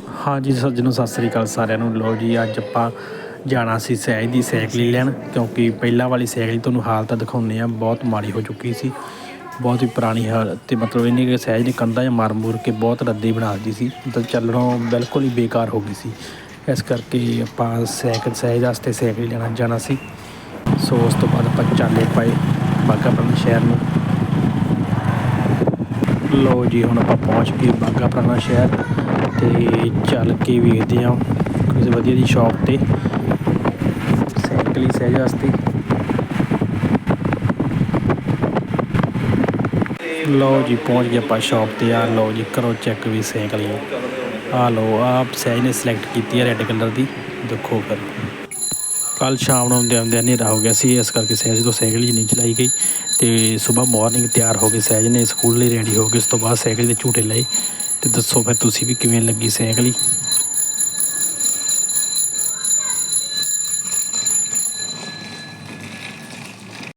ਹਾਂਜੀ ਸੱਜਣੋ, ਸਤਿ ਸ੍ਰੀ ਅਕਾਲ ਸਾਰਿਆਂ ਨੂੰ। ਲਓ ਜੀ, ਅੱਜ ਆਪਾਂ ਜਾਣਾ ਸੀ ਸਹਿਜ ਦੀ ਸਾਈਕਲ ਹੀ ਲੈਣ, ਕਿਉਂਕਿ ਪਹਿਲਾਂ ਵਾਲੀ ਸਾਈਕਲ ਤੁਹਾਨੂੰ ਹਾਲਤ ਦਿਖਾਉਂਦੇ ਹਾਂ, ਬਹੁਤ ਮਾੜੀ ਹੋ ਚੁੱਕੀ ਸੀ, ਬਹੁਤ ਹੀ ਪੁਰਾਣੀ ਹਾਲਤ। ਅਤੇ ਮਤਲਬ ਇਹਨੇ ਕਿ ਸਹਿਜ ਨੇ ਕੰਧਾਂ 'ਚ ਮਾਰ ਮੂਰ ਕੇ ਬਹੁਤ ਰੱਦੀ ਬਣਾ ਦਿੱਤੀ ਸੀ, ਮਤਲਬ ਚੱਲਣੋਂ ਬਿਲਕੁਲ ਹੀ ਬੇਕਾਰ ਹੋ ਗਈ ਸੀ। ਇਸ ਕਰਕੇ ਆਪਾਂ ਸਹਿਜ ਵਾਸਤੇ ਸਾਈਕਲ ਲੈਣਾ ਜਾਣਾ ਸੀ। ਸੋ ਉਸ ਤੋਂ ਬਾਅਦ ਆਪਾਂ ਚਾਲੇ ਪਾਏ ਬਾਘਾ ਪੁਰਾਣਾ ਸ਼ਹਿਰ ਨੂੰ। ਲਓ ਜੀ, ਹੁਣ ਆਪਾਂ ਪਹੁੰਚ ਗਏ ਬਾਘਾ ਪੁਰਾਣਾ ਸ਼ਹਿਰ, ਅਤੇ ਚੱਲ ਕੇ ਵੇਖਦੇ ਹਾਂ ਕਿਸੇ ਵਧੀਆ ਜਿਹੀ ਸ਼ੌਪ 'ਤੇ ਸਾਈਕਲ ਹੀ ਸਹਿਜ ਵਾਸਤੇ। ਲਓ ਜੀ, ਪਹੁੰਚ ਗਏ ਆਪਾਂ ਸ਼ੌਪ 'ਤੇ। ਆ ਲਓ ਜੀ, ਕਰੋ ਚੈੱਕ ਵੀ ਸਾਈਕਲ ਹੀ। ਆ ਲਓ, ਆਪ ਸਹਿਜ ਨੇ ਸਿਲੈਕਟ ਕੀਤੀ ਹੈ ਰੈੱਡ ਕਲਰ ਦੀ। ਦੇਖੋ ਫਿਰ ਕੱਲ੍ਹ ਸ਼ਾਮ ਨੂੰ ਆਉਂਦਿਆਂ ਆਉਂਦਿਆਂ ਹਨੇਰਾ ਹੋ ਗਿਆ ਸੀ, ਇਸ ਕਰਕੇ ਸਹਿਜ ਤੋਂ ਸਾਈਕਲ ਹੀ ਨਹੀਂ ਚਲਾਈ ਗਈ। ਅਤੇ ਸੁਬਾਹ ਮੋਰਨਿੰਗ ਤਿਆਰ ਹੋ ਕੇ ਸਹਿਜ ਨੇ ਸਕੂਲ ਲਈ ਰੈਡੀ ਹੋ ਕੇ ਉਸ ਤੋਂ ਬਾਅਦ ਸਾਈਕਲ ਦੇ ਝੂਟੇ ਲਏ। ਅਤੇ ਦੱਸੋ ਫਿਰ ਤੁਸੀਂ ਵੀ ਕਿਵੇਂ ਲੱਗੀ ਸਾਈਕਲ ਹੀ।